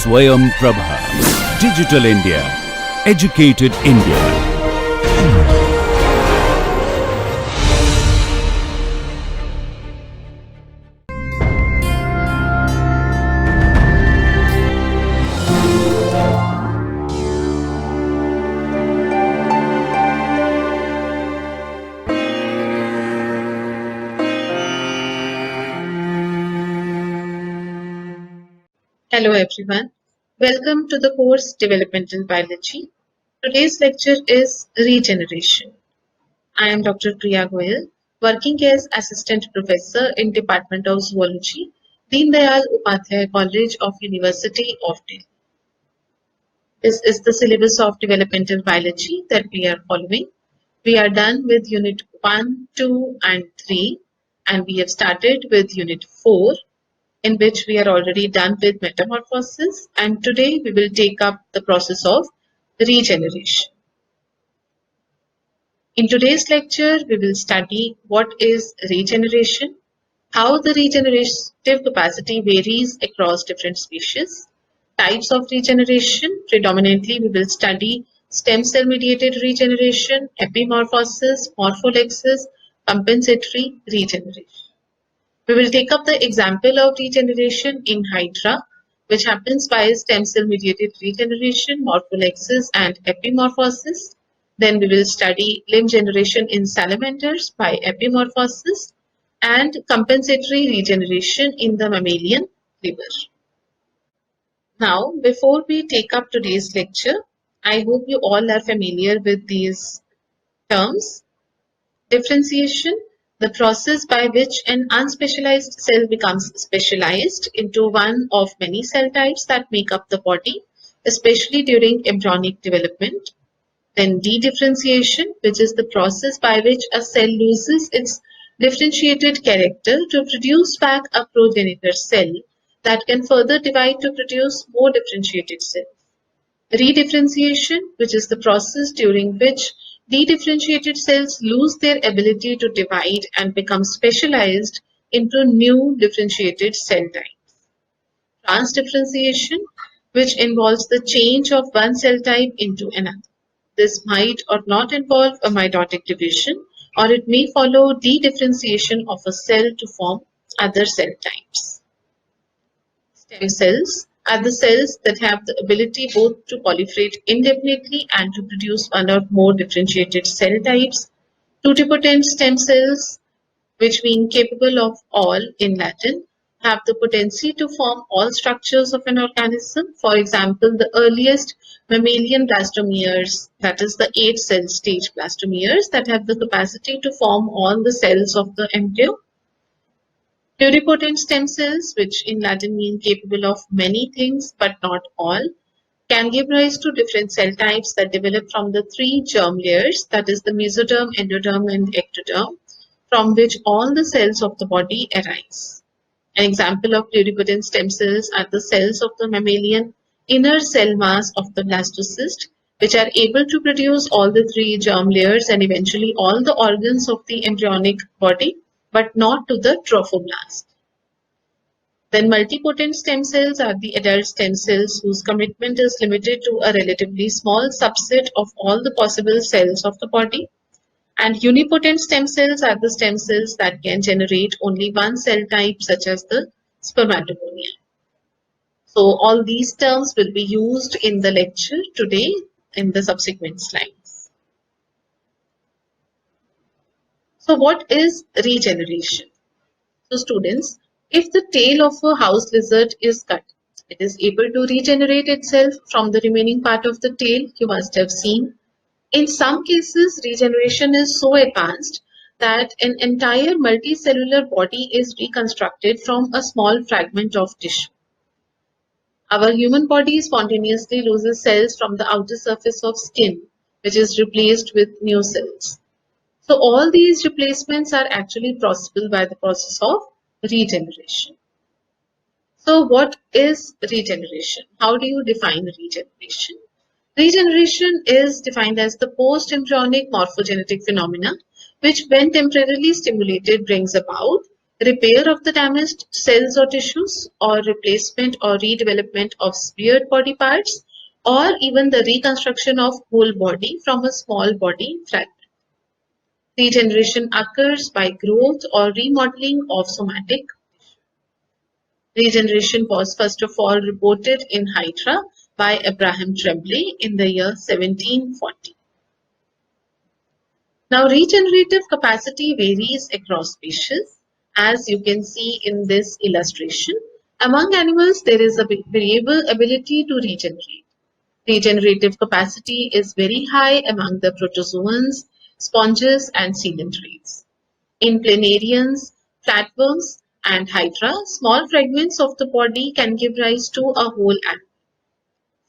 Swayam Prabha. Digital India. Educated India. Hello everyone. Welcome to the course Developmental Biology. Today's lecture is Regeneration. I am Dr. Priya Goyal, working as Assistant Professor in Department of Zoology, Deen Dayal Upadhyay College of University of Delhi. This is the syllabus of Developmental Biology that we are following. We are done with Unit 1, 2 and 3 and we have started with Unit 4, in which we are already done with metamorphosis, and today we will take up the process of regeneration. In today's lecture, we will study what is regeneration, how the regenerative capacity varies across different species, types of regeneration. Predominantly, we will study stem cell mediated regeneration, epimorphosis, morpholepsis, compensatory regeneration. We will take up the example of regeneration in Hydra, which happens by stem cell mediated regeneration, morpholepsis and epimorphosis. Then we will study limb generation in salamanders by epimorphosis and compensatory regeneration in the mammalian liver. Now, before we take up today's lecture, I hope you all are familiar with these terms. Differentiation, the process by which an unspecialized cell becomes specialized into one of many cell types that make up the body, especially during embryonic development. Then dedifferentiation, which is the process by which a cell loses its differentiated character to produce back a progenitor cell that can further divide to produce more differentiated cells. Redifferentiation, which is the process during which dedifferentiated cells lose their ability to divide and become specialized into new differentiated cell types. Transdifferentiation, which involves the change of one cell type into another. This might or not involve a mitotic division, or it may follow dedifferentiation of a cell to form other cell types. Stem cells are the cells that have the ability both to proliferate indefinitely and to produce one or more differentiated cell types. Pluripotent stem cells, which mean capable of all in Latin, have the potency to form all structures of an organism. For example, the earliest mammalian blastomeres, that is the 8-cell stage blastomeres, that have the capacity to form all the cells of the embryo. Pluripotent stem cells, which in Latin mean capable of many things but not all, can give rise to different cell types that develop from the 3 germ layers, that is the mesoderm, endoderm and ectoderm, from which all the cells of the body arise. An example of pluripotent stem cells are the cells of the mammalian inner cell mass of the blastocyst, which are able to produce all the 3 germ layers and eventually all the organs of the embryonic body, but not to the trophoblast. Then multipotent stem cells are the adult stem cells whose commitment is limited to a relatively small subset of all the possible cells of the body. And unipotent stem cells are the stem cells that can generate only one cell type, such as the spermatogonia. So all these terms will be used in the lecture today in the subsequent slides. So what is regeneration? So students, if the tail of a house lizard is cut, it is able to regenerate itself from the remaining part of the tail, you must have seen. In some cases, regeneration is so advanced that an entire multicellular body is reconstructed from a small fragment of tissue. Our human body spontaneously loses cells from the outer surface of skin, which is replaced with new cells. So all these replacements are actually possible by the process of regeneration. So what is regeneration? How do you define regeneration? Regeneration is defined as the post-embryonic morphogenetic phenomena, which when temporarily stimulated brings about repair of the damaged cells or tissues, or replacement or redevelopment of severed body parts, or even the reconstruction of whole body from a small body fragment. Regeneration occurs by growth or remodeling of somatic. Regeneration was first of all reported in Hydra by Abraham Tremblay in the year 1740. Now, regenerative capacity varies across species, as you can see in this illustration. Among animals, there is a variable ability to regenerate. Regenerative capacity is very high among the protozoans, sponges, and coelentrates. In planarians, flatworms, and hydra, small fragments of the body can give rise to a whole animal.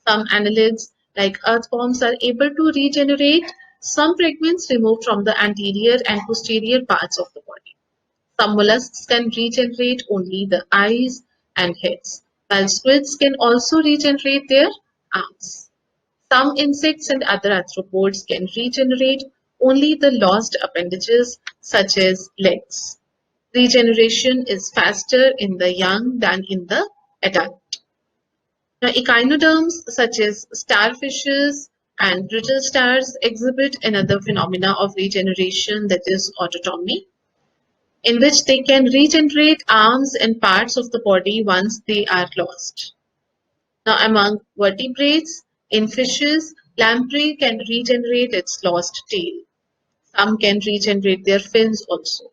Some annelids, like earthworms, are able to regenerate some fragments removed from the anterior and posterior parts of the body. Some mollusks can regenerate only the eyes and heads, while squids can also regenerate their arms. Some insects and other arthropods can regenerate only the lost appendages, such as legs. Regeneration is faster in the young than in the adult. Now, echinoderms such as starfishes and brittle stars exhibit another phenomena of regeneration, that is autotomy, in which they can regenerate arms and parts of the body once they are lost. Now, among vertebrates, in fishes, lamprey can regenerate its lost tail. Some can regenerate their fins also.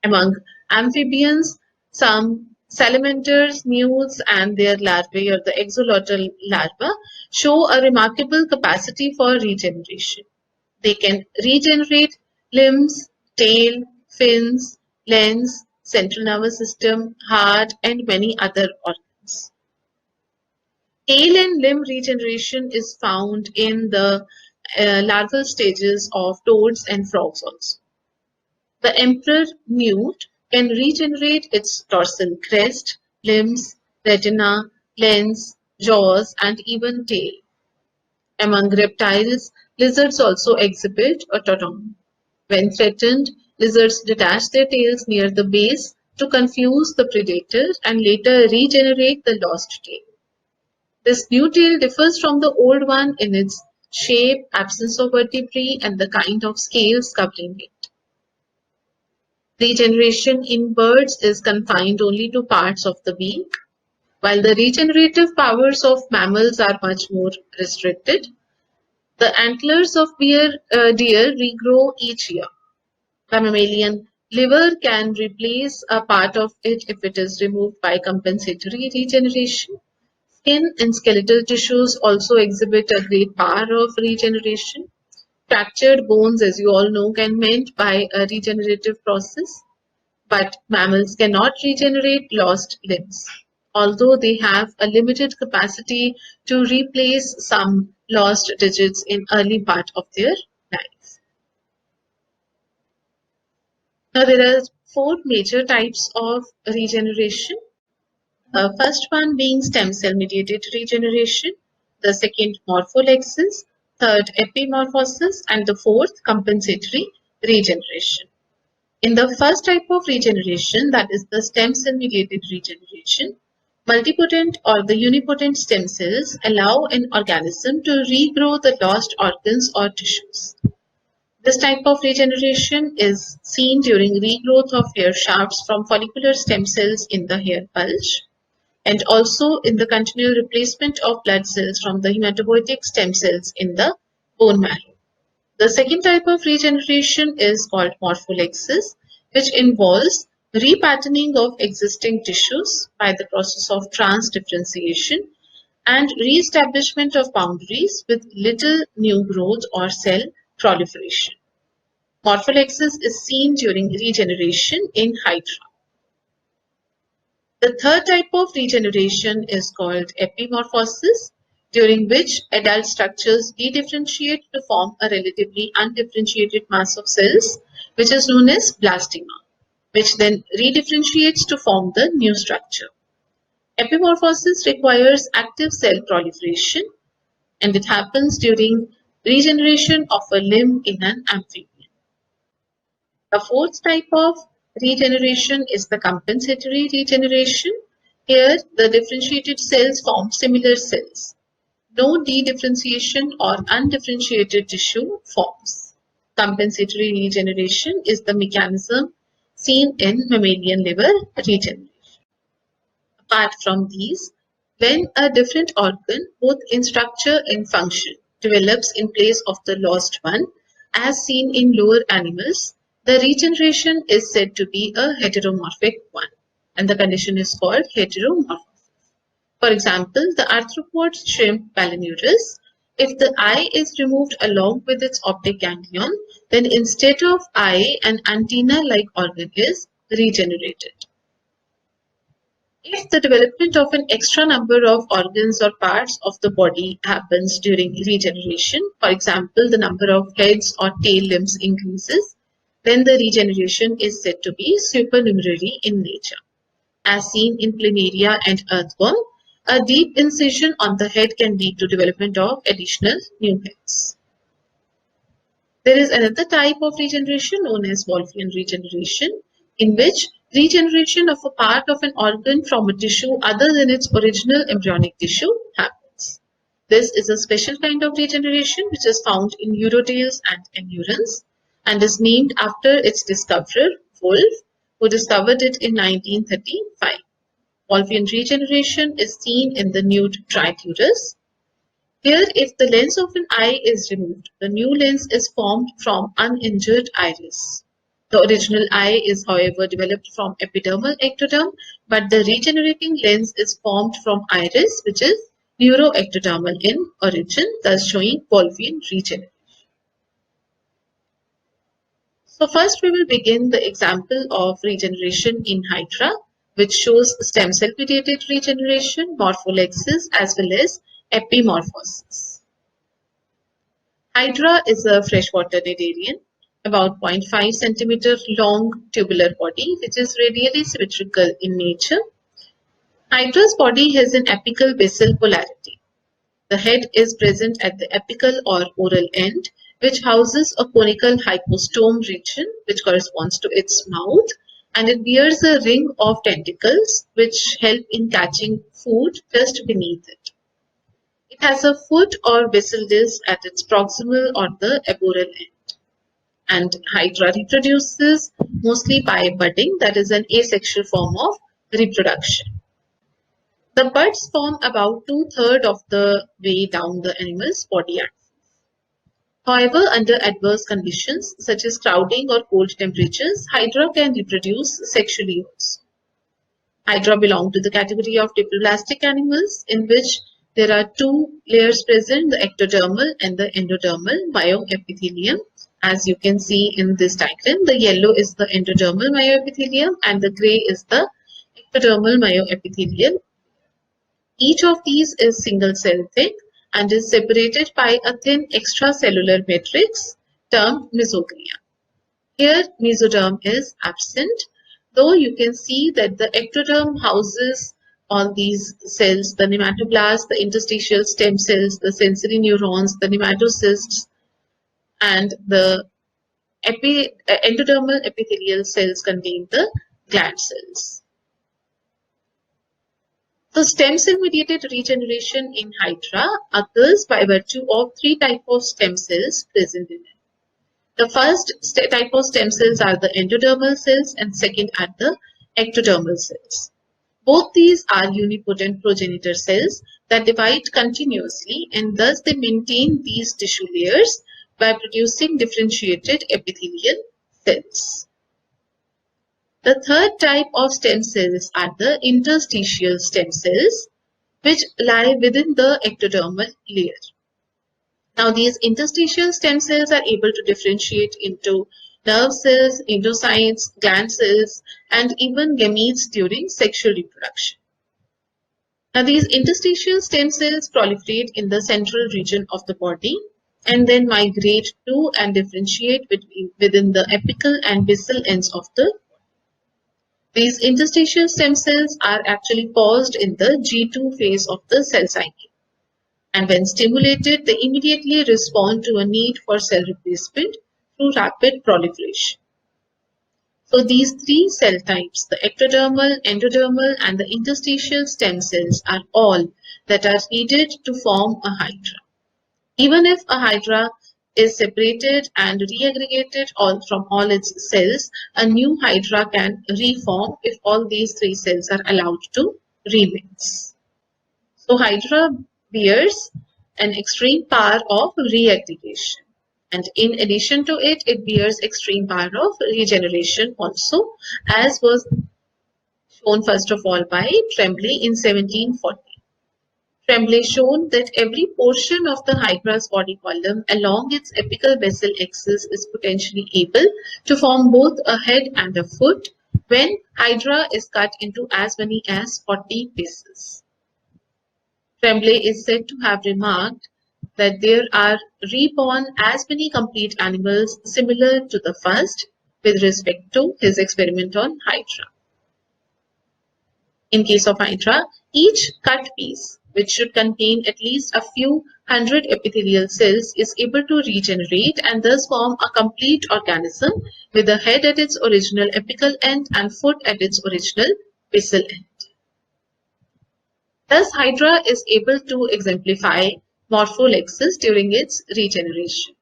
Among amphibians, some salamanders, newts, and their larvae, or the axolotl larvae, show a remarkable capacity for regeneration. They can regenerate limbs, tail, fins, lens, central nervous system, heart, and many other organs. Tail and limb regeneration is found in the larval stages of toads and frogs also. The emperor newt can regenerate its dorsal crest, limbs, retina, lens, jaws, and even tail. Among reptiles, lizards also exhibit autotomy. When threatened, lizards detach their tails near the base to confuse the predator and later regenerate the lost tail. This new tail differs from the old one in its shape, absence of vertebrae, and the kind of scales covering it. Regeneration in birds is confined only to parts of the beak, while the regenerative powers of mammals are much more restricted. The antlers of deer regrow each year. The mammalian liver can replace a part of it if it is removed by compensatory regeneration. Skin and skeletal tissues also exhibit a great power of regeneration. Fractured bones, as you all know, can mend by a regenerative process. But mammals cannot regenerate lost limbs, although they have a limited capacity to replace some lost digits in early part of their life. Now, there are four major types of regeneration. First one being stem cell mediated regeneration, the second morpholexis, third epimorphosis, and the fourth compensatory regeneration. In the first type of regeneration, that is the stem cell mediated regeneration, multipotent or the unipotent stem cells allow an organism to regrow the lost organs or tissues. This type of regeneration is seen during regrowth of hair shafts from follicular stem cells in the hair bulge, and also in the continual replacement of blood cells from the hematopoietic stem cells in the bone marrow. The second type of regeneration is called morpholexis, which involves repatterning of existing tissues by the process of transdifferentiation and re-establishment of boundaries with little new growth or cell proliferation. Morpholexis is seen during regeneration in Hydra. The third type of regeneration is called epimorphosis, during which adult structures dedifferentiate to form a relatively undifferentiated mass of cells, which is known as blastema, which then redifferentiates to form the new structure. Epimorphosis requires active cell proliferation, and it happens during regeneration of a limb in an amphibian. The fourth type of regeneration is the compensatory regeneration. Here, the differentiated cells form similar cells. No dedifferentiation or undifferentiated tissue forms. Compensatory regeneration is the mechanism seen in mammalian liver regeneration. Apart from these, when a different organ, both in structure and function, develops in place of the lost one, as seen in lower animals, the regeneration is said to be a heteromorphic one, and the condition is called heteromorphism. For example, the arthropod shrimp Balanurus, if the eye is removed along with its optic ganglion, then instead of eye, an antenna-like organ is regenerated. If the development of an extra number of organs or parts of the body happens during regeneration, for example, the number of heads or tail limbs increases, then the regeneration is said to be supernumerary in nature. As seen in planaria and earthworm, a deep incision on the head can lead to development of additional new heads. There is another type of regeneration known as Wolffian regeneration, in which regeneration of a part of an organ from a tissue other than its original embryonic tissue happens. This is a special kind of regeneration which is found in urotails and endurance and is named after its discoverer, Wolff, who discovered it in 1935. Wolffian regeneration is seen in the nude triturus. Here, if the lens of an eye is removed, the new lens is formed from uninjured iris. The original eye is, however, developed from epidermal ectoderm, but the regenerating lens is formed from iris, which is neuroectodermal in origin, thus showing Wolffian regeneration. So first we will begin the example of regeneration in Hydra, which shows stem cell mediated regeneration, morpholexis as well as epimorphosis. Hydra is a freshwater cnidarian, about 0.5 centimeter long tubular body, which is radially symmetrical in nature. Hydra's body has an apical basal polarity. The head is present at the apical or oral end, which houses a conical hypostome region, which corresponds to its mouth, and it bears a ring of tentacles, which help in catching food just beneath it. It has a foot or basal disc at its proximal or the aboral end. And Hydra reproduces mostly by budding, that is an asexual form of reproduction. The buds form about 2/3 of the way down the animal's body axis. However, under adverse conditions such as crowding or cold temperatures, Hydra can reproduce sexually also. Hydra belong to the category of diploblastic animals in which there are two layers present, the ectodermal and the endodermal myoepithelium. As you can see in this diagram, the yellow is the endodermal myoepithelium and the gray is the ectodermal myoepithelium. Each of these is single cell thick and is separated by a thin extracellular matrix termed mesoglia. Here, mesoderm is absent, though you can see that the ectoderm houses all these cells, the nematoblasts, the interstitial stem cells, the sensory neurons, the nematocysts, and the endodermal epithelial cells contain the gland cells. So stem cell mediated regeneration in Hydra occurs by virtue of three types of stem cells present in it. The first type of stem cells are the endodermal cells and second are the ectodermal cells. Both these are unipotent progenitor cells that divide continuously and thus they maintain these tissue layers by producing differentiated epithelial cells. The third type of stem cells are the interstitial stem cells, which lie within the ectodermal layer. Now, these interstitial stem cells are able to differentiate into nerve cells, endocytes, gland cells, and even gametes during sexual reproduction. Now, these interstitial stem cells proliferate in the central region of the body and then migrate to and differentiate within the apical and basal ends of the. These interstitial stem cells are actually paused in the G2 phase of the cell cycle. And when stimulated, they immediately respond to a need for cell replacement through rapid proliferation. So these three cell types, the ectodermal, endodermal, and the interstitial stem cells, are all that are needed to form a hydra. Even if a hydra is separated and reaggregated from all its cells, a new hydra can reform if all these three cells are allowed to remix. So hydra bears an extreme power of reaggregation. And in addition to it, it bears extreme power of regeneration also, as was shown first of all by Tremblay in 1740. Tremblay shown that every portion of the hydra's body column along its apical basal axis is potentially able to form both a head and a foot when hydra is cut into as many as 40 pieces. Tremblay is said to have remarked that there are reborn as many complete animals similar to the first with respect to his experiment on hydra. In case of hydra, each cut piece, which should contain at least a few hundred epithelial cells, is able to regenerate and thus form a complete organism with a head at its original apical end and foot at its original basal end. Thus, hydra is able to exemplify morpholexis during its regeneration.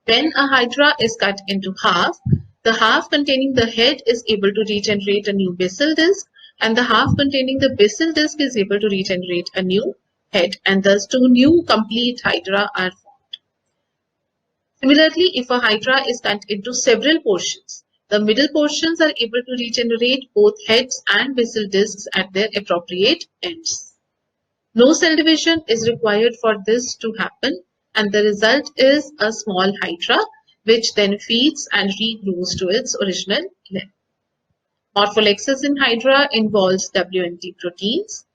When a hydra is cut into half, the half containing the head is able to regenerate a new basal disc, and the half containing the basal disc is able to regenerate a new head, and thus two new complete hydra are formed. Similarly, if a hydra is cut into several portions, the middle portions are able to regenerate both heads and basal discs at their appropriate ends. No cell division is required for this to happen, and the result is a small hydra which then feeds and regrows to its original length. Morpholexis in hydra involves WNT proteins.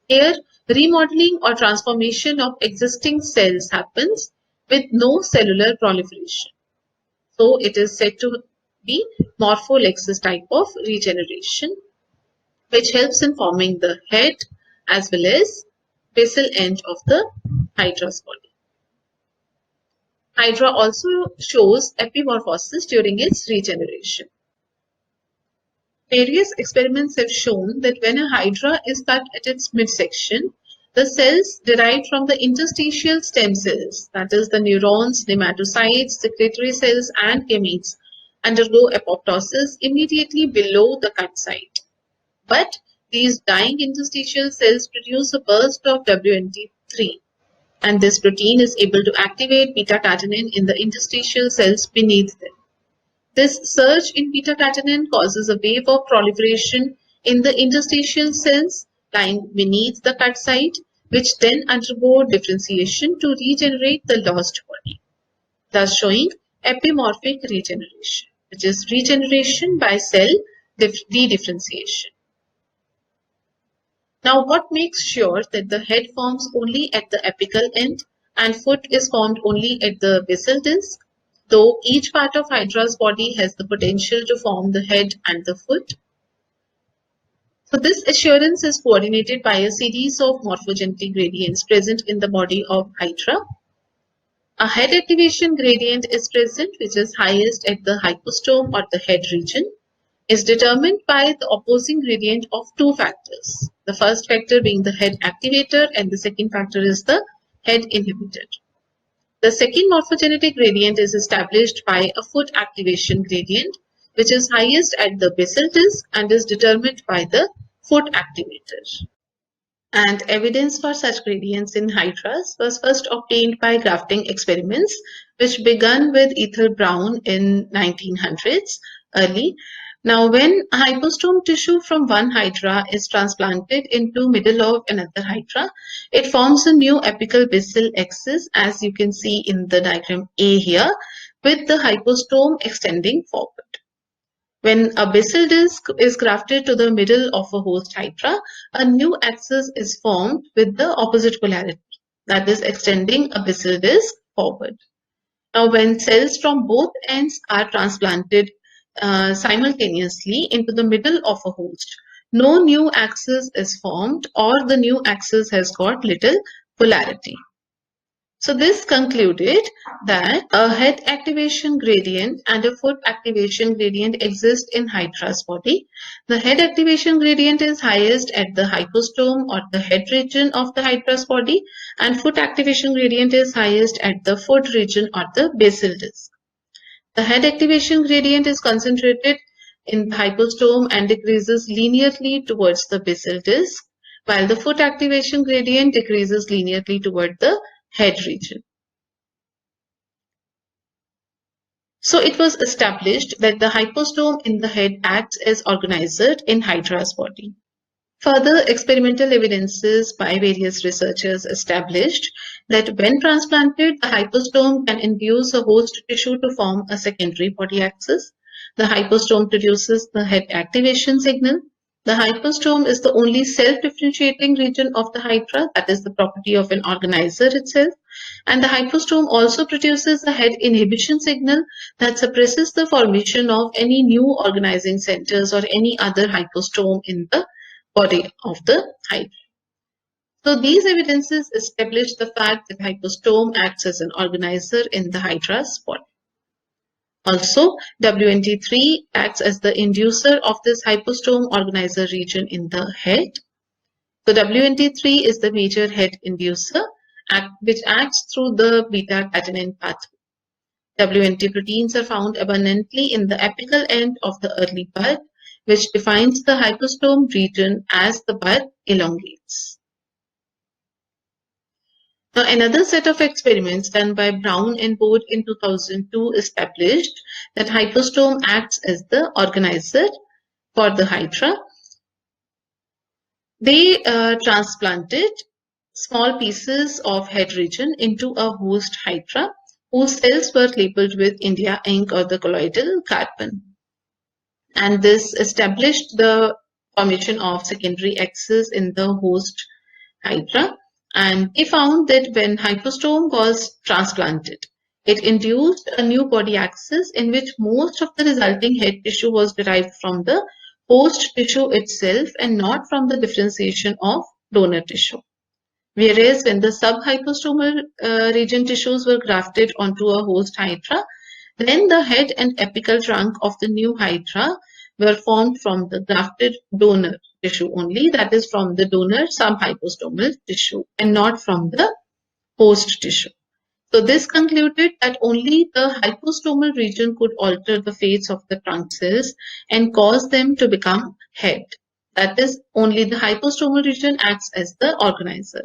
Here, remodeling or transformation of existing cells happens with no cellular proliferation. So it is said to be morpholexis type of regeneration, which helps in forming the head as well as basal end of the hydra's body. Hydra also shows epimorphosis during its regeneration. Various experiments have shown that when a hydra is cut at its midsection, the cells derived from the interstitial stem cells, that is the neurons, nematocytes, secretory cells, and gametes, undergo apoptosis immediately below the cut site. But these dying interstitial cells produce a burst of WNT3, and this protein is able to activate beta-catenin in the interstitial cells beneath them. This surge in beta-catenin causes a wave of proliferation in the interstitial cells lying beneath the cut site, which then undergo differentiation to regenerate the lost body, thus showing epimorphic regeneration, which is regeneration by cell de-differentiation. Now, what makes sure that the head forms only at the apical end and foot is formed only at the basal disc, though each part of hydra's body has the potential to form the head and the foot? So this assurance is coordinated by a series of morphogenetic gradients present in the body of hydra. A head activation gradient is present, which is highest at the hypostome or the head region, is determined by the opposing gradient of two factors. The first factor being the head activator and the second factor is the head inhibitor. The second morphogenetic gradient is established by a foot activation gradient, which is highest at the basal disc and is determined by the foot activator. And evidence for such gradients in hydras was first obtained by grafting experiments, which began with Ethel Brown in 1900s early. Now, when hypostome tissue from one hydra is transplanted into middle of another hydra, it forms a new apical basal axis, as you can see in the diagram A here, with the hypostome extending forward. When a basal disc is grafted to the middle of a host hydra, a new axis is formed with the opposite polarity, that is extending a basal disc forward. Now, when cells from both ends are transplanted simultaneously into the middle of a host, no new axis is formed or the new axis has got little polarity. So this concluded that a head activation gradient and a foot activation gradient exist in Hydra's body. The head activation gradient is highest at the hypostome or the head region of the Hydra's body, and foot activation gradient is highest at the foot region or the basal disc. The head activation gradient is concentrated in the hypostome and decreases linearly towards the basal disc, while the foot activation gradient decreases linearly toward the head region. So it was established that the hypostome in the head acts as organizer in Hydra's body. Further experimental evidences by various researchers established that when transplanted, the hypostome can induce a host tissue to form a secondary body axis. The hypostome produces the head activation signal. The hypostome is the only self-differentiating region of the hydra, that is the property of an organizer itself. And the hypostome also produces a head inhibition signal that suppresses the formation of any new organizing centers or any other hypostome in the body of the hydra. So these evidences establish the fact that hypostome acts as an organizer in the hydra's body. Also, WNT3 acts as the inducer of this hypostome organizer region in the head. So WNT3 is the major head inducer which acts through the beta-catenin pathway. WNT proteins are found abundantly in the apical end of the early bud, which defines the hypostome region as the bud elongates. Now, another set of experiments done by Brown and Board in 2002 established that hypostome acts as the organizer for the hydra. They transplanted small pieces of head region into a host hydra whose cells were labeled with India ink or the colloidal carbon. And this established the formation of secondary axis in the host hydra. And they found that when hypostome was transplanted, it induced a new body axis in which most of the resulting head tissue was derived from the host tissue itself and not from the differentiation of donor tissue. Whereas when the subhypostomal region tissues were grafted onto a host hydra, then the head and apical trunk of the new hydra were formed from the grafted donor tissue only, that is from the donor subhypostomal tissue and not from the host tissue. So this concluded that only the hypostomal region could alter the fates of the trunk cells and cause them to become head. That is, only the hypostomal region acts as the organizer.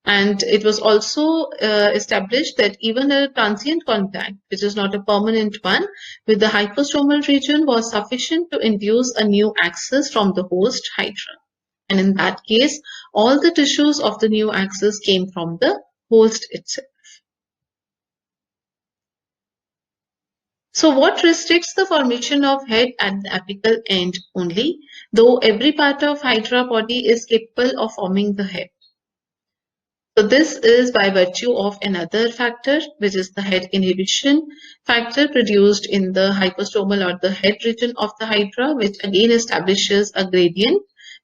And it was also established that even a transient contact, which is not a permanent one, with the hypostomal region was sufficient to induce a new axis from the host hydra. And in that case, all the tissues of the new axis came from the host itself. So what restricts the formation of head at the apical end only, though every part of hydra body is capable of forming the head? So this is by virtue of another factor, which is the head inhibition factor produced in the hypostomal or the head region of the hydra, which again establishes a gradient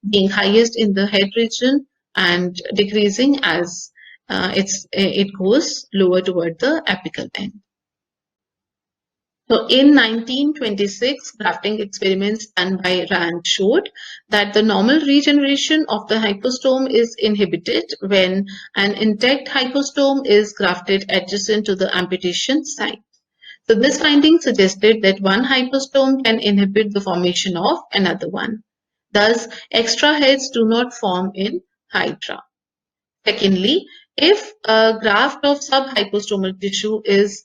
being highest in the head region and decreasing as it goes lower toward the apical end. So in 1926, grafting experiments done by Rand showed that the normal regeneration of the hypostome is inhibited when an intact hypostome is grafted adjacent to the amputation site. So this finding suggested that one hypostome can inhibit the formation of another one. Thus, extra heads do not form in hydra. Secondly, if a graft of subhypostomal tissue is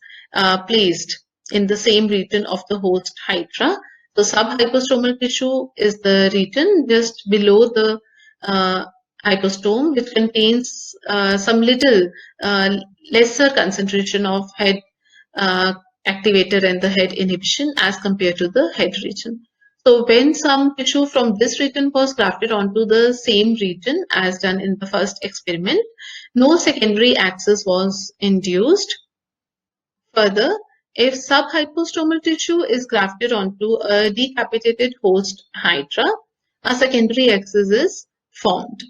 placed in the same region of the host hydra, the subhypostomal tissue is the region just below the hypostome, which contains some little lesser concentration of head activator and the head inhibition as compared to the head region. So when some tissue from this region was grafted onto the same region as done in the first experiment, no secondary axis was induced. Further, if subhypostomal tissue is grafted onto a decapitated host hydra, a secondary axis is formed.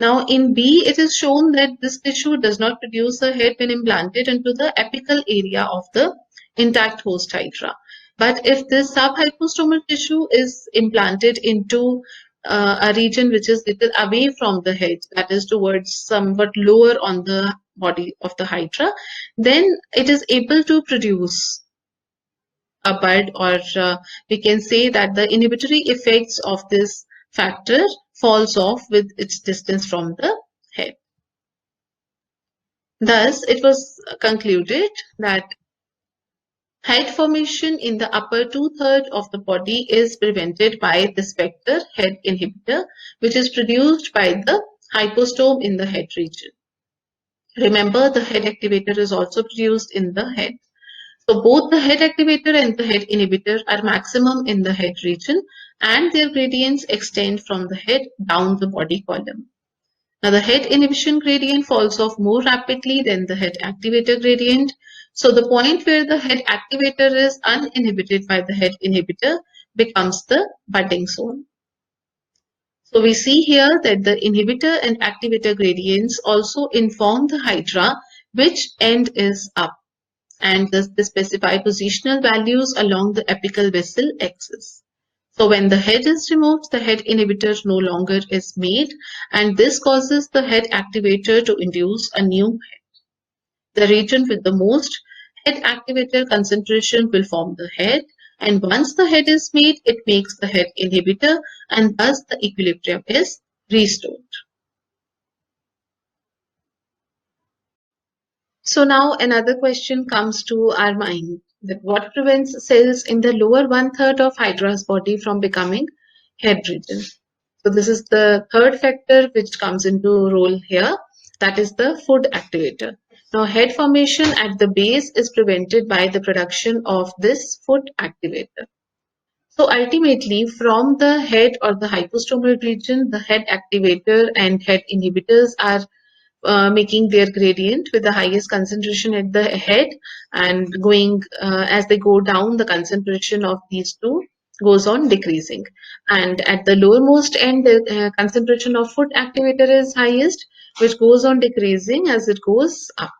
Now in B, it is shown that this tissue does not produce a head when implanted into the apical area of the intact host hydra. But if this subhypostomal tissue is implanted into a region which is little away from the head, that is towards somewhat lower on the body of the hydra, then it is able to produce a bud, or we can say that the inhibitory effects of this factor falls off with its distance from the head. Thus, it was concluded that head formation in the upper two-thirds of the body is prevented by this vector head inhibitor, which is produced by the hypostome in the head region. Remember, the head activator is also produced in the head. So both the head activator and the head inhibitor are maximum in the head region, and their gradients extend from the head down the body column. Now the head inhibition gradient falls off more rapidly than the head activator gradient. So the point where the head activator is uninhibited by the head inhibitor becomes the budding zone. So we see here that the inhibitor and activator gradients also inform the hydra which end is up, and thus they specify positional values along the apical vessel axis. So when the head is removed, the head inhibitor no longer is made, and this causes the head activator to induce a new head. The region with the most head activator concentration will form the head, and once the head is made, it makes the head inhibitor, and thus the equilibrium is restored. So now another question comes to our mind, that what prevents cells in the lower one-third of Hydra's body from becoming head-ridden? So this is the third factor which comes into role here, that is the food activator. Now head formation at the base is prevented by the production of this food activator. So ultimately, from the head or the hypostomal region, the head activator and head inhibitors are making their gradient with the highest concentration at the head, and going as they go down, the concentration of these two goes on decreasing, and at the lowermost end the concentration of foot activator is highest, which goes on decreasing as it goes up.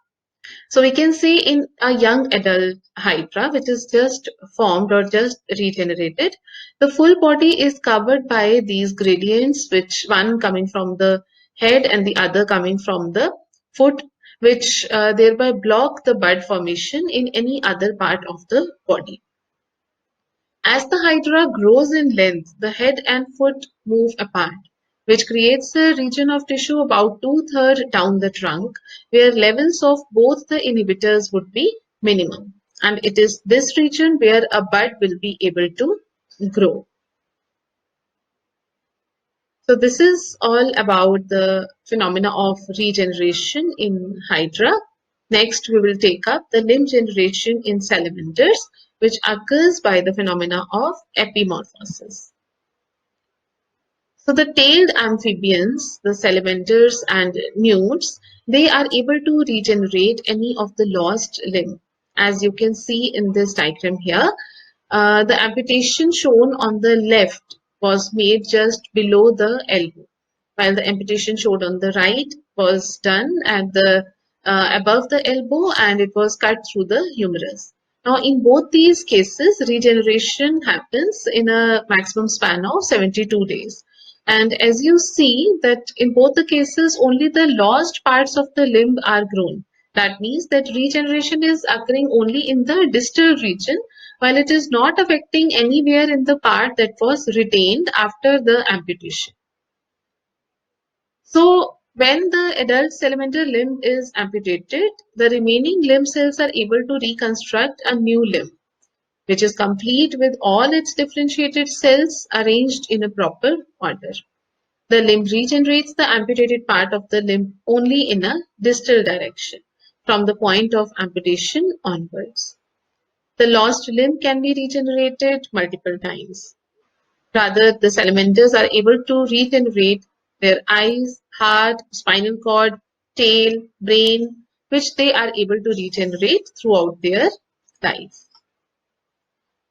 So we can see in a young adult hydra which is just formed or just regenerated, the full body is covered by these gradients, which one coming from the head and the other coming from the foot, which thereby block the bud formation in any other part of the body. As the hydra grows in length, the head and foot move apart, which creates a region of tissue about two-thirds down the trunk, where levels of both the inhibitors would be minimum. And it is this region where a bud will be able to grow. So this is all about the phenomena of regeneration in hydra. Next, we will take up the limb generation in salamanders, which occurs by the phenomena of epimorphosis. So the tailed amphibians, the salamanders and newts, they are able to regenerate any of the lost limb. As you can see in this diagram here, the amputation shown on the left was made just below the elbow, while the amputation shown on the right was done at the above the elbow, and it was cut through the humerus. Now, in both these cases, regeneration happens in a maximum span of 72 days. And as you see that in both the cases, only the lost parts of the limb are grown. That means that regeneration is occurring only in the distal region, while it is not affecting anywhere in the part that was retained after the amputation. So when the adult salamander limb is amputated, the remaining limb cells are able to reconstruct a new limb, which is complete with all its differentiated cells arranged in a proper order. The limb regenerates the amputated part of the limb only in a distal direction, from the point of amputation onwards. The lost limb can be regenerated multiple times. Rather, the salamanders are able to regenerate their eyes, heart, spinal cord, tail, brain, which they are able to regenerate throughout their life.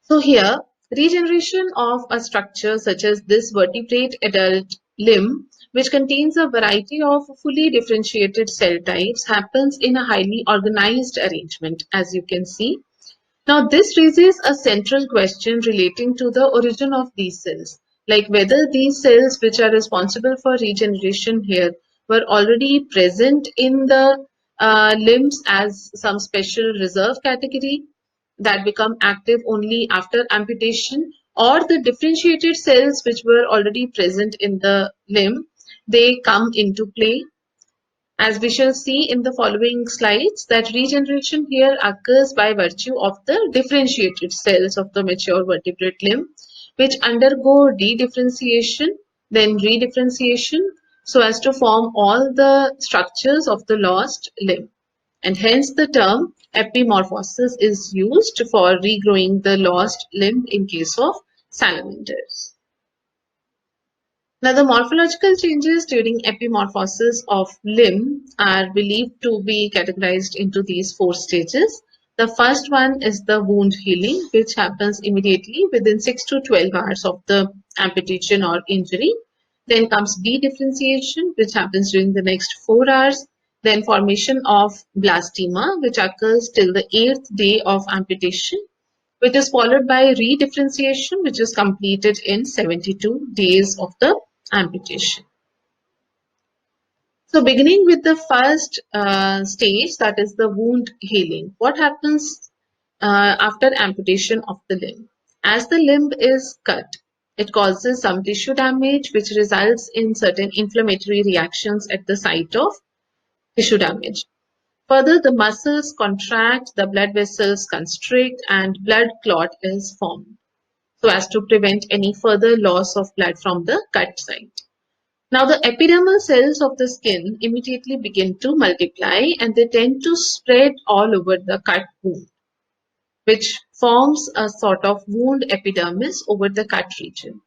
So here, regeneration of a structure such as this vertebrate adult limb, which contains a variety of fully differentiated cell types, happens in a highly organized arrangement, as you can see. Now, this raises a central question relating to the origin of these cells, like whether these cells which are responsible for regeneration here were already present in the limbs as some special reserve category that become active only after amputation, or the differentiated cells which were already present in the limb, they come into play. As we shall see in the following slides, that regeneration here occurs by virtue of the differentiated cells of the mature vertebrate limb, which undergo dedifferentiation, then redifferentiation, so as to form all the structures of the lost limb. And hence the term epimorphosis is used for regrowing the lost limb in case of salamanders. Now, the morphological changes during epimorphosis of limb are believed to be categorized into these 4 stages. The first one is the wound healing, which happens immediately within 6 to 12 hours of the amputation or injury. Then comes dedifferentiation, which happens during the next 4 hours. Then formation of blastema, which occurs till the 8th day of amputation, which is followed by redifferentiation, which is completed in 72 days of the amputation. So beginning with the first stage, that is the wound healing. What happens after amputation of the limb? As the limb is cut, it causes some tissue damage, which results in certain inflammatory reactions at the site of tissue damage. Further, the muscles contract, the blood vessels constrict, and blood clot is formed, so as to prevent any further loss of blood from the cut site. Now, the epidermal cells of the skin immediately begin to multiply, and they tend to spread all over the cut wound, which forms a sort of wound epidermis over the cut region.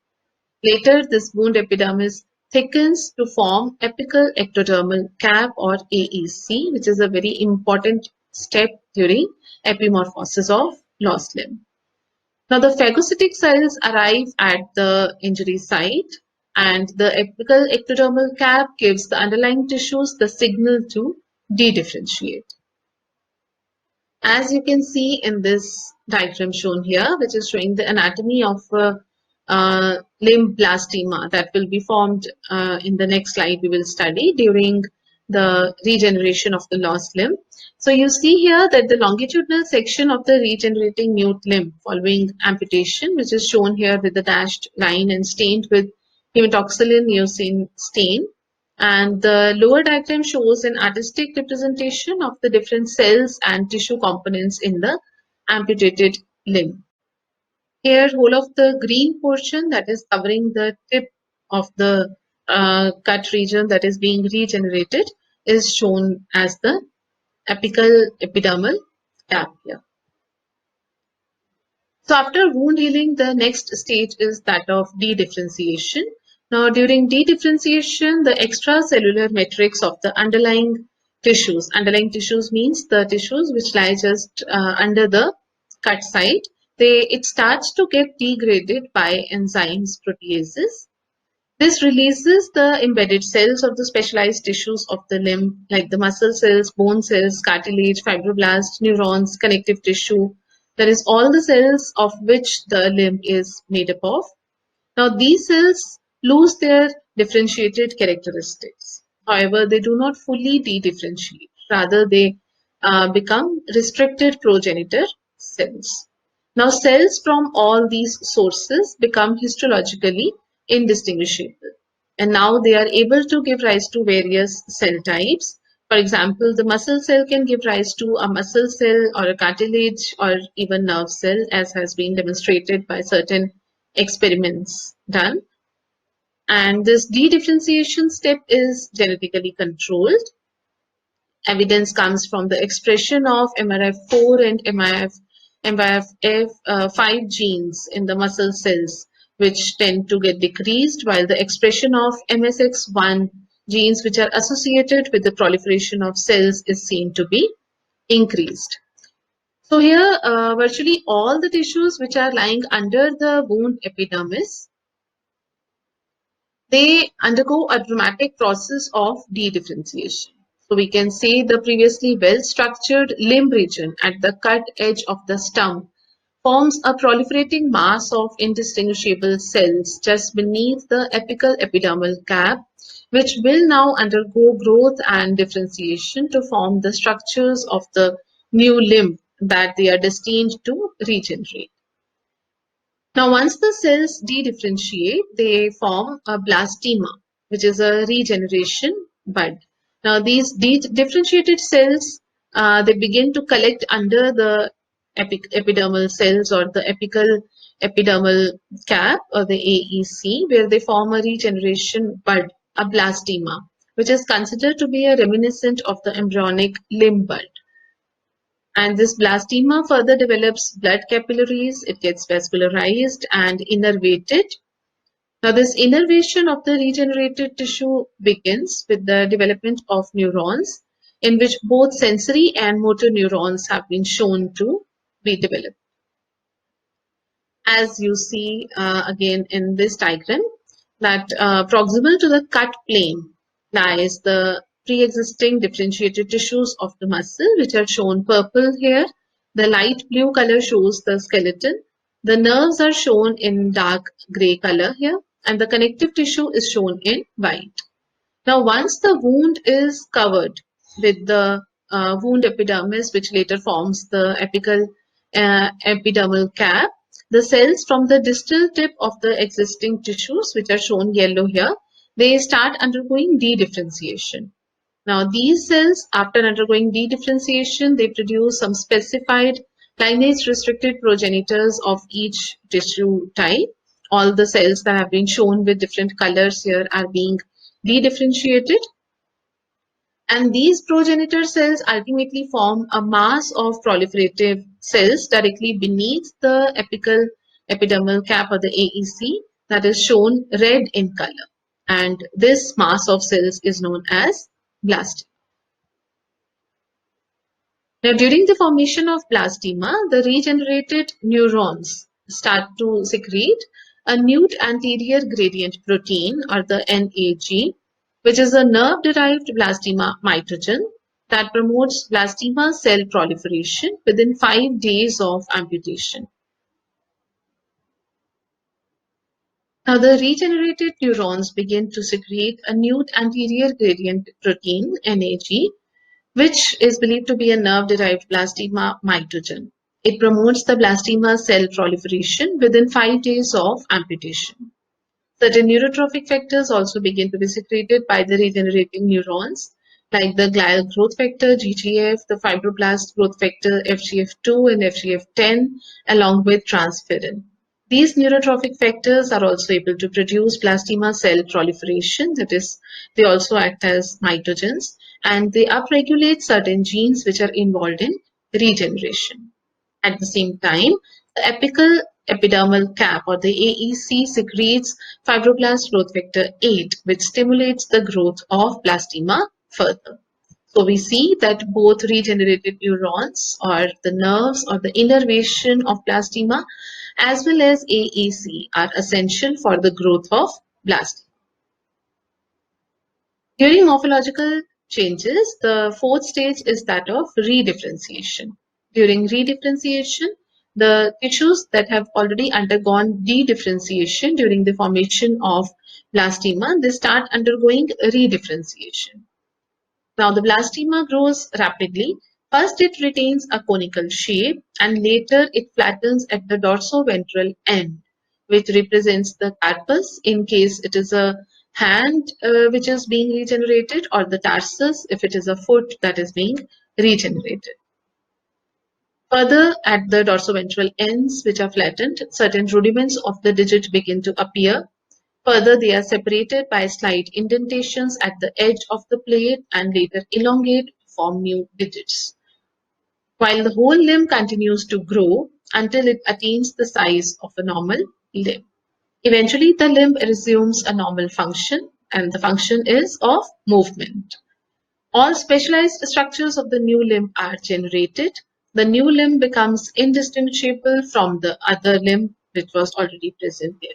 Later, this wound epidermis thickens to form apical ectodermal cap, or AEC, which is a very important step during epimorphosis of lost limb. Now, the phagocytic cells arrive at the injury site, and the apical ectodermal cap gives the underlying tissues the signal to dedifferentiate. As you can see in this diagram shown here, which is showing the anatomy of limb blastema that will be formed in the next slide we will study during the regeneration of the lost limb. So you see here that the longitudinal section of the regenerating mute limb following amputation, which is shown here with the dashed line and stained with hematoxylin eosine stain. And the lower diagram shows an artistic representation of the different cells and tissue components in the amputated limb. Here, whole of the green portion that is covering the tip of the cut region that is being regenerated is shown as the apical epidermal cap here. So after wound healing, the next stage is that of dedifferentiation. Now, during dedifferentiation, the extracellular matrix of the underlying tissues means the tissues which lie just under the cut site, it starts to get degraded by enzymes, proteases. This releases the embedded cells of the specialized tissues of the limb, like the muscle cells, bone cells, cartilage, fibroblasts, neurons, connective tissue. That is all the cells of which the limb is made up of. Now, these cells lose their differentiated characteristics. However, they do not fully de-differentiate. Rather, they become restricted progenitor cells. Now, cells from all these sources become histologically indistinguishable. And now they are able to give rise to various cell types. For example, the muscle cell can give rise to a muscle cell or a cartilage or even nerve cell, as has been demonstrated by certain experiments done. And this de-differentiation step is genetically controlled. Evidence comes from the expression of MRF4 and MYF5 genes in the muscle cells, which tend to get decreased, while the expression of MSX1 genes, which are associated with the proliferation of cells, is seen to be increased. So here, virtually all the tissues which are lying under the wound epidermis, they undergo a dramatic process of de-differentiation. So we can say the previously well-structured limb region at the cut edge of the stump forms a proliferating mass of indistinguishable cells just beneath the apical epidermal cap, which will now undergo growth and differentiation to form the structures of the new limb that they are destined to regenerate. Now, once the cells de-differentiate, they form a blastema, which is a regeneration bud. Now, these differentiated cells, they begin to collect under the epidermal cells or the apical epidermal cap or the AEC, where they form a regeneration bud, a blastema, which is considered to be a reminiscent of the embryonic limb bud. And this blastema further develops blood capillaries, it gets vascularized and innervated. Now, this innervation of the regenerated tissue begins with the development of neurons, in which both sensory and motor neurons have been shown to be developed. As you see again in this diagram, that proximal to the cut plane lies the pre-existing differentiated tissues of the muscle, which are shown purple here. The light blue color shows the skeleton. The nerves are shown in dark gray color here, and the connective tissue is shown in white. Now, once the wound is covered with the wound epidermis, which later forms the apical epidermal cap, the cells from the distal tip of the existing tissues, which are shown yellow here, they start undergoing de-differentiation. Now, these cells, after undergoing de-differentiation, they produce some specified lineage-restricted progenitors of each tissue type. All the cells that have been shown with different colors here are being de-differentiated. And these progenitor cells ultimately form a mass of proliferative cells directly beneath the apical epidermal cap or the AEC that is shown red in color. And this mass of cells is known as blastema. Now, during the formation of blastema, the regenerated neurons start to secrete a nude anterior gradient protein or the NAG, which is a nerve-derived blastema mitogen that promotes blastema cell proliferation within 5 days of amputation. Now, the regenerated neurons begin to secrete a nude anterior gradient protein, NAG, which is believed to be a nerve-derived blastema mitogen. It promotes the blastema cell proliferation within 5 days of amputation. Certain neurotrophic factors also begin to be secreted by the regenerating neurons, like the glial growth factor, GGF, the fibroblast growth factor, FGF2 and FGF10, along with transferrin. These neurotrophic factors are also able to produce blastema cell proliferation, that is, they also act as mitogens, and they upregulate certain genes which are involved in regeneration. At the same time, the apical epidermal cap or the AEC secretes fibroblast growth factor 8, which stimulates the growth of blastema further. So we see that both regenerated neurons or the nerves or the innervation of blastema as well as AEC are essential for the growth of blastema. During morphological changes, the fourth stage is that of redifferentiation. During redifferentiation, the tissues that have already undergone dedifferentiation during the formation of blastema, they start undergoing redifferentiation. Now, the blastema grows rapidly. First, it retains a conical shape and later it flattens at the dorsoventral end, which represents the carpus in case it is a hand which is being regenerated, or the tarsus if it is a foot that is being regenerated. Further, at the dorsoventral ends, which are flattened, certain rudiments of the digit begin to appear. Further, they are separated by slight indentations at the edge of the plate and later elongate to form new digits, while the whole limb continues to grow until it attains the size of a normal limb. Eventually, the limb resumes a normal function, and the function is of movement. All specialized structures of the new limb are generated. The new limb becomes indistinguishable from the other limb which was already present there.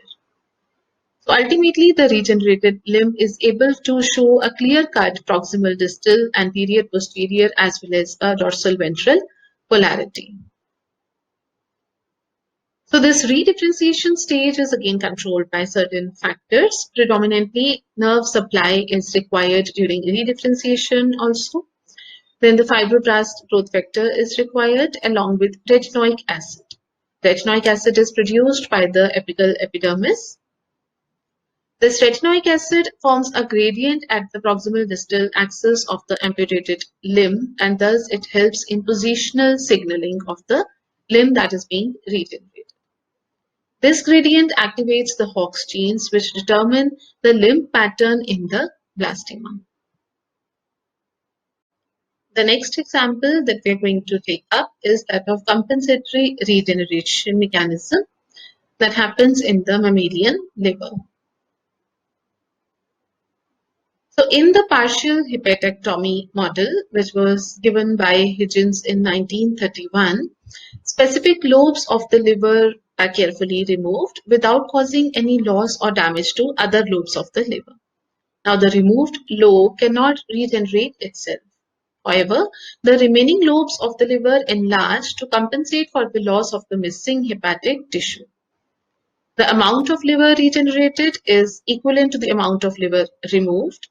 So ultimately, the regenerated limb is able to show a clear-cut proximal distal, anterior posterior, as well as a dorsal ventral polarity. So this redifferentiation stage is again controlled by certain factors. Predominantly, nerve supply is required during redifferentiation also. Then the fibroblast growth factor is required along with retinoic acid. Retinoic acid is produced by the apical epidermis. This retinoic acid forms a gradient at the proximal distal axis of the amputated limb, and thus it helps in positional signaling of the limb that is being regenerated. This gradient activates the Hox genes, which determine the limb pattern in the blastema. The next example that we are going to take up is that of compensatory regeneration mechanism that happens in the mammalian liver. So in the partial hepatectomy model, which was given by Higgins in 1931, specific lobes of the liver are carefully removed without causing any loss or damage to other lobes of the liver. Now, the removed lobe cannot regenerate itself. However, the remaining lobes of the liver enlarge to compensate for the loss of the missing hepatic tissue. The amount of liver regenerated is equivalent to the amount of liver removed,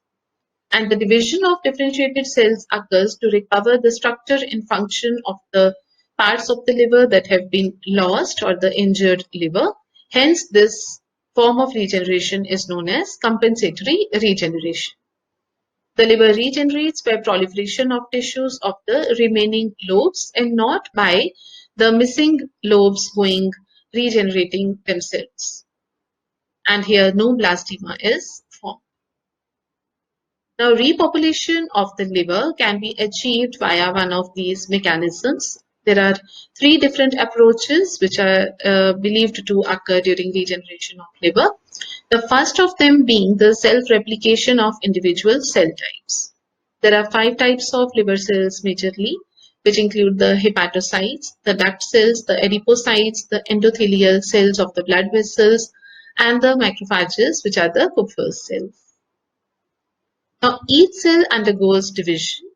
and the division of differentiated cells occurs to recover the structure and function of the parts of the liver that have been lost or the injured liver. Hence, this form of regeneration is known as compensatory regeneration. The liver regenerates by proliferation of tissues of the remaining lobes and not by the missing lobes regenerating themselves. And here no blastema is formed. Now, repopulation of the liver can be achieved via one of these mechanisms. There are three different approaches which are believed to occur during regeneration of liver. The first of them being the self-replication of individual cell types. There are 5 types of liver cells majorly, which include the hepatocytes, the duct cells, the adipocytes, the endothelial cells of the blood vessels, and the macrophages, which are the Kupffer cells. Now, each cell undergoes division,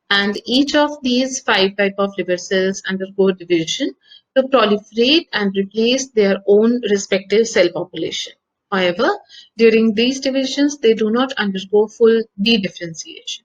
and each of these 5 types of liver cells undergo division to proliferate and replace their own respective cell population. However, during these divisions, they do not undergo full dedifferentiation.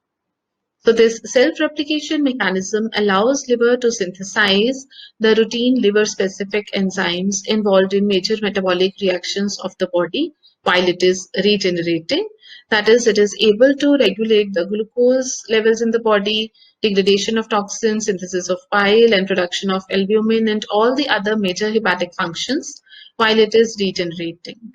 So this self-replication mechanism allows liver to synthesize the routine liver-specific enzymes involved in major metabolic reactions of the body while it is regenerating. That is, it is able to regulate the glucose levels in the body, degradation of toxins, synthesis of bile, and production of albumin, and all the other major hepatic functions while it is regenerating.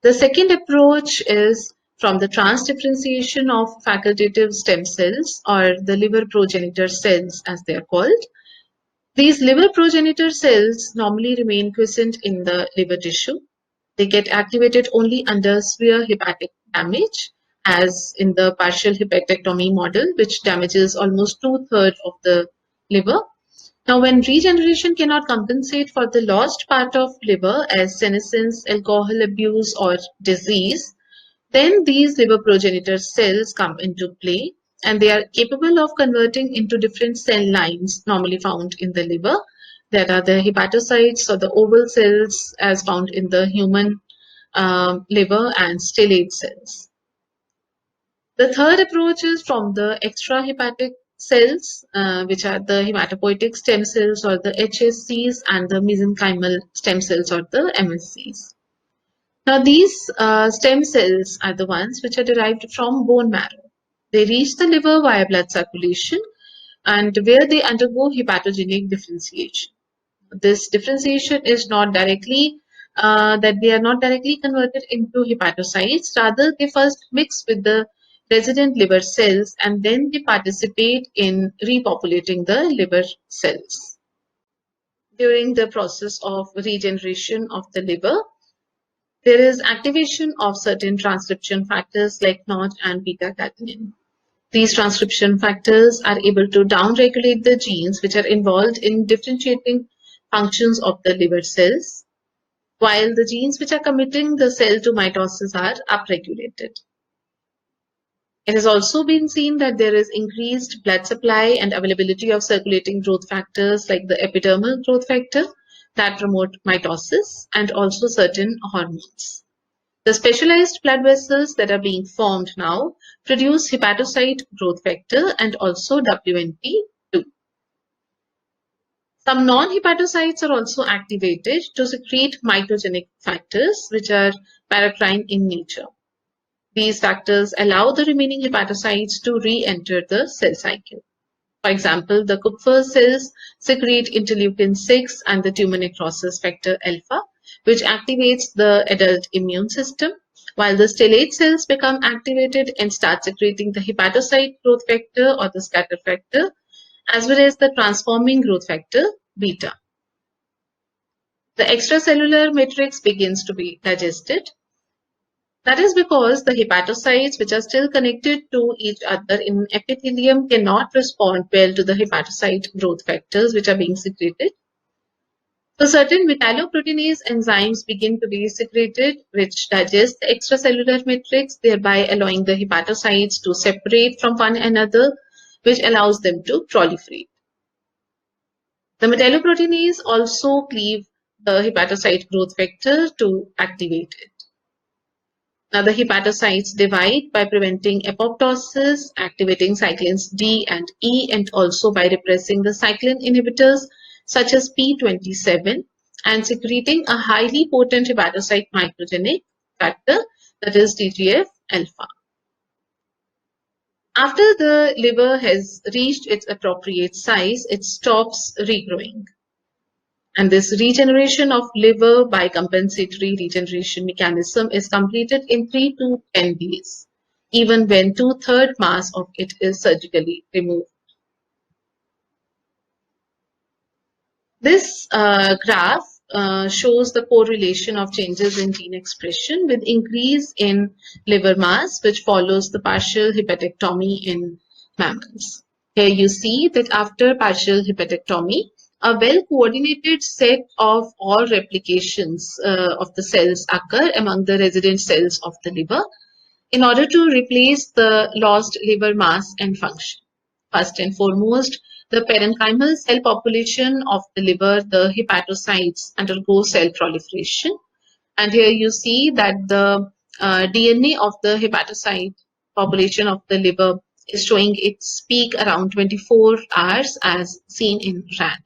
The second approach is from the transdifferentiation of facultative stem cells, or the liver progenitor cells as they are called. These liver progenitor cells normally remain quiescent in the liver tissue. They get activated only under severe hepatic damage, as in the partial hepatectomy model, which damages almost 2/3 of the liver. Now, when regeneration cannot compensate for the lost part of liver as senescence, alcohol abuse, or disease, then these liver progenitor cells come into play, and they are capable of converting into different cell lines normally found in the liver. That are the hepatocytes or the oval cells as found in the human liver, and stellate cells. The third approach is from the extrahepatic cells, which are the hematopoietic stem cells or the HSCs, and the mesenchymal stem cells or the MSCs. Now, these stem cells are the ones which are derived from bone marrow. They reach the liver via blood circulation, and where they undergo hepatogenic differentiation. This differentiation is not directly that they are not directly converted into hepatocytes. Rather, they first mix with the resident liver cells, and then they participate in repopulating the liver cells. During the process of regeneration of the liver, there is activation of certain transcription factors like NOTCH and beta-catenin. These transcription factors are able to downregulate the genes which are involved in differentiating functions of the liver cells. while the genes which are committing the cell to mitosis are upregulated. It has also been seen that there is increased blood supply and availability of circulating growth factors like the epidermal growth factor that promote mitosis and also certain hormones. The specialized blood vessels that are being formed now produce hepatocyte growth factor and also WNP2. Some non-hepatocytes are also activated to secrete mitogenic factors which are paracrine in nature. These factors allow the remaining hepatocytes to re-enter the cell cycle. For example, the Kupffer cells secrete interleukin-6 and the tumor necrosis factor alpha, which activates the adult immune system, while the stellate cells become activated and start secreting the hepatocyte growth factor or the scatter factor, as well as the transforming growth factor beta. The extracellular matrix begins to be digested. That is because the hepatocytes, which are still connected to each other in epithelium, cannot respond well to the hepatocyte growth factors which are being secreted. So certain metalloproteinase enzymes begin to be secreted, which digest the extracellular matrix, thereby allowing the hepatocytes to separate from one another, which allows them to proliferate. The metalloproteinase also cleave the hepatocyte growth factor to activate it. Now, the hepatocytes divide by preventing apoptosis, activating cyclins D and E, and also by repressing the cyclin inhibitors such as P27 and secreting a highly potent hepatocyte mitogenic factor, that is TGF-alpha. After the liver has reached its appropriate size, it stops regrowing. And this regeneration of liver by compensatory regeneration mechanism is completed in 3 to 10 days, even when 2/3 mass of it is surgically removed. This graph shows the correlation of changes in gene expression with increase in liver mass, which follows the partial hepatectomy in mammals. Here you see that after partial hepatectomy, a well-coordinated set of all replications of the cells occur among the resident cells of the liver in order to replace the lost liver mass and function. First and foremost, the parenchymal cell population of the liver, the hepatocytes, undergo cell proliferation. And here you see that the DNA of the hepatocyte population of the liver is showing its peak around 24 hours as seen in rat.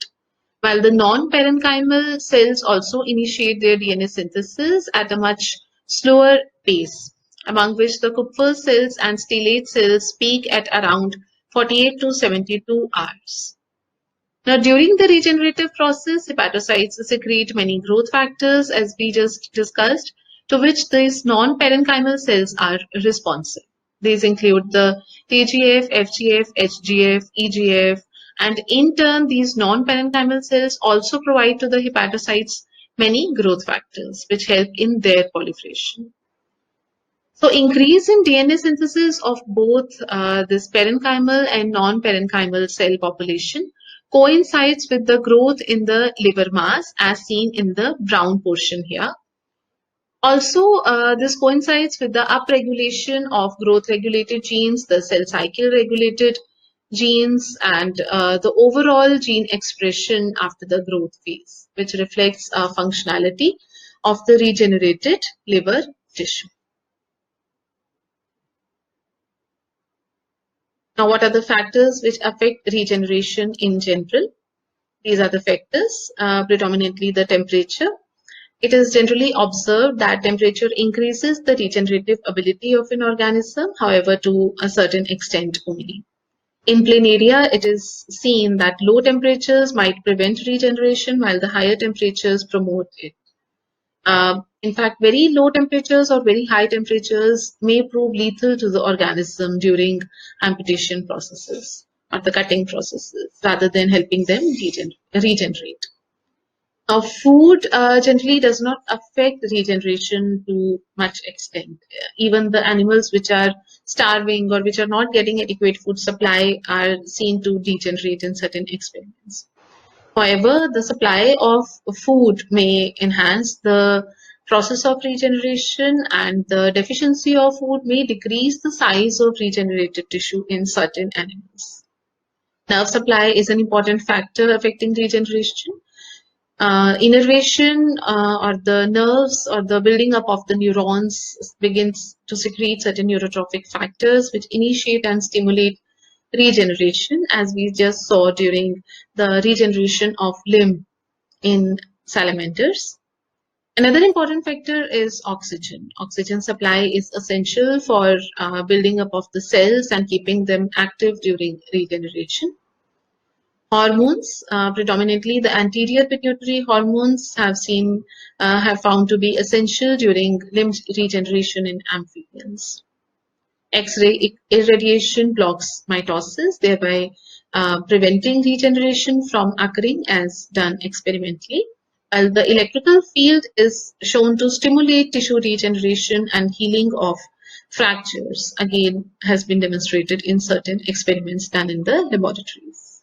While the non-parenchymal cells also initiate their DNA synthesis at a much slower pace, among which the Kupffer cells and stellate cells peak at around 48 to 72 hours. Now, during the regenerative process, hepatocytes secrete many growth factors, as we just discussed, to which these non-parenchymal cells are responsive. These include the TGF, FGF, HGF, EGF, and in turn, these non-parenchymal cells also provide to the hepatocytes many growth factors, which help in their proliferation. So increase in DNA synthesis of both this parenchymal and non-parenchymal cell population coincides with the growth in the liver mass as seen in the brown portion here. Also, this coincides with the upregulation of growth regulated genes, the cell cycle regulated genes, and the overall gene expression after the growth phase, which reflects functionality of the regenerated liver tissue. Now, what are the factors which affect regeneration in general? These are the factors, predominantly the temperature. It is generally observed that temperature increases the regenerative ability of an organism, however, to a certain extent only. In planaria, it is seen that low temperatures might prevent regeneration while the higher temperatures promote it. In fact, very low temperatures or very high temperatures may prove lethal to the organism during amputation processes or the cutting processes rather than helping them regenerate. Now, food generally does not affect regeneration to much extent. Even the animals which are starving or which are not getting adequate food supply are seen to degenerate in certain experiments. However, the supply of food may enhance the process of regeneration, and the deficiency of food may decrease the size of regenerated tissue in certain animals. Nerve supply is an important factor affecting regeneration. Innervation or the nerves or the building up of the neurons begins to secrete certain neurotrophic factors which initiate and stimulate regeneration, as we just saw during the regeneration of limb in salamanders. Another important factor is oxygen. Oxygen supply is essential for building up of the cells and keeping them active during regeneration. Hormones, predominantly the anterior pituitary hormones, have found to be essential during limb regeneration in amphibians. X-ray irradiation blocks mitosis, thereby preventing regeneration from occurring as done experimentally. While the electrical field is shown to stimulate tissue regeneration and healing of fractures, again has been demonstrated in certain experiments done in the laboratories.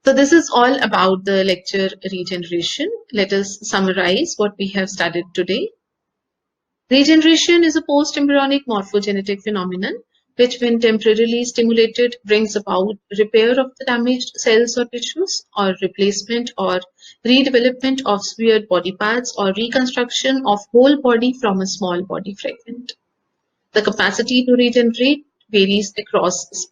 So this is all about the lecture regeneration. Let us summarize what we have studied today. Regeneration is a post-embryonic morphogenetic phenomenon which, when temporarily stimulated, brings about repair of the damaged cells or tissues, or replacement or redevelopment of severed body parts, or reconstruction of whole body from a small body fragment. The capacity to regenerate varies across species.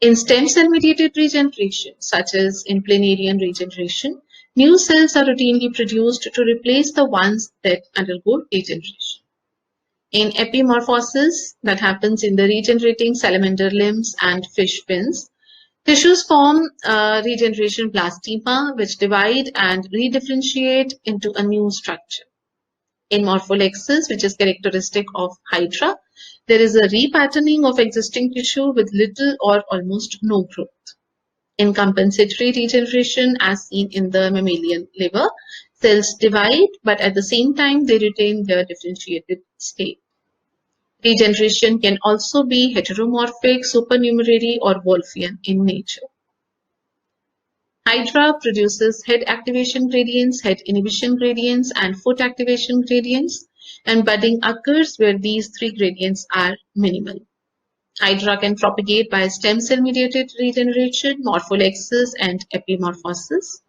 In stem cell mediated regeneration, such as in planarian regeneration, new cells are routinely produced to replace the ones that undergo degeneration. In epimorphosis, that happens in the regenerating salamander limbs and fish fins, tissues form regeneration blastema, which divide and redifferentiate into a new structure. In morpholexis, which is characteristic of Hydra, there is a repatterning of existing tissue with little or almost no growth. In compensatory regeneration, as seen in the mammalian liver, cells divide, but at the same time they retain their differentiated state. Regeneration can also be heteromorphic, supernumerary, or Wolffian in nature. Hydra produces head activation gradients, head inhibition gradients, and foot activation gradients, and budding occurs where these three gradients are minimal. Hydra can propagate by stem cell mediated regeneration, morpholexis, and epimorphosis.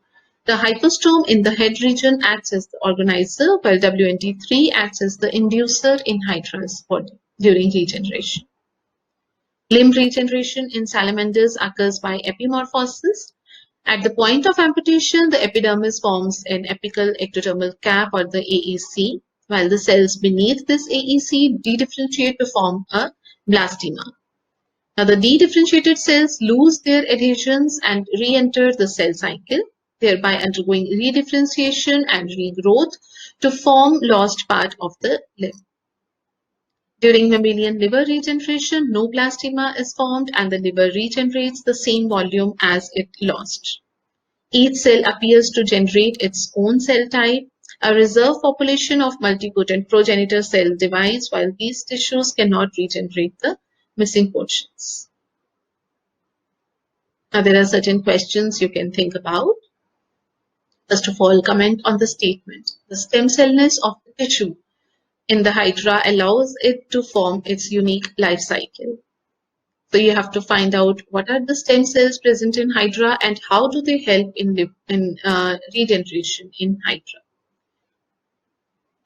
The hypostome in the head region acts as the organizer, while WNT3 acts as the inducer in Hydra's body during regeneration. Limb regeneration in salamanders occurs by epimorphosis. At the point of amputation, the epidermis forms an apical ectodermal cap, or the AEC, while the cells beneath this AEC dedifferentiate to form a blastema. Now, the dedifferentiated cells lose their adhesions and re-enter the cell cycle, thereby undergoing redifferentiation and regrowth to form lost part of the limb. During mammalian liver regeneration, no blastema is formed and the liver regenerates the same volume as it lost. Each cell appears to generate its own cell type. A reserve population of multipotent progenitor cell divides, while these tissues cannot regenerate the missing portions. Now, there are certain questions you can think about. First of all, comment on the statement. The stem cellness of the tissue in the Hydra allows it to form its unique life cycle. So you have to find out what are the stem cells present in Hydra and how do they help in regeneration in Hydra.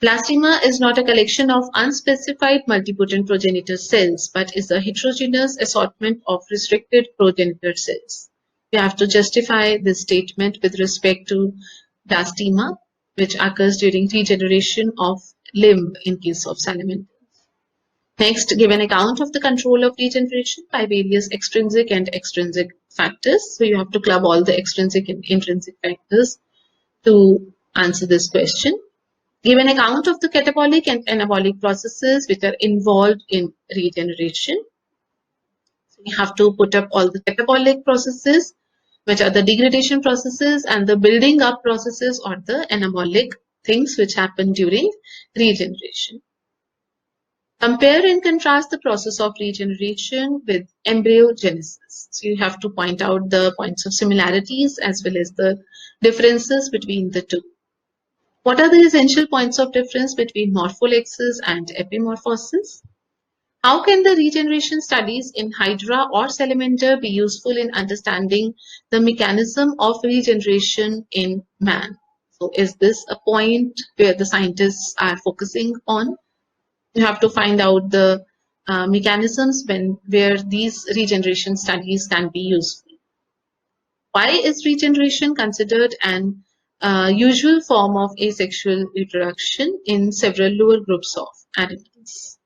Blastema is not a collection of unspecified multipotent progenitor cells, but is a heterogeneous assortment of restricted progenitor cells. You have to justify this statement with respect to blastema, which occurs during regeneration of limb in case of salamanders. Next, give an account of the control of regeneration by various extrinsic and extrinsic factors. So you have to club all the extrinsic and intrinsic factors to answer this question. Give an account of the catabolic and anabolic processes which are involved in regeneration. So you have to put up all the catabolic processes, which are the degradation processes, and the building up processes, or the anabolic things which happen during regeneration. Compare and contrast the process of regeneration with embryogenesis. So you have to point out the points of similarities as well as the differences between the two. What are the essential points of difference between morpholexis and epimorphosis? How can the regeneration studies in Hydra or salamander be useful in understanding the mechanism of regeneration in man? So is this a point where the scientists are focusing on? You have to find out the mechanisms where these regeneration studies can be useful. Why is regeneration considered an usual form of asexual reproduction in several lower groups of animals?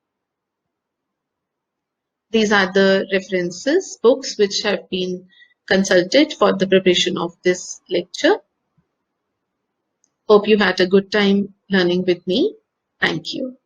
These are the references, books which have been consulted for the preparation of this lecture. Hope you had a good time learning with me. Thank you.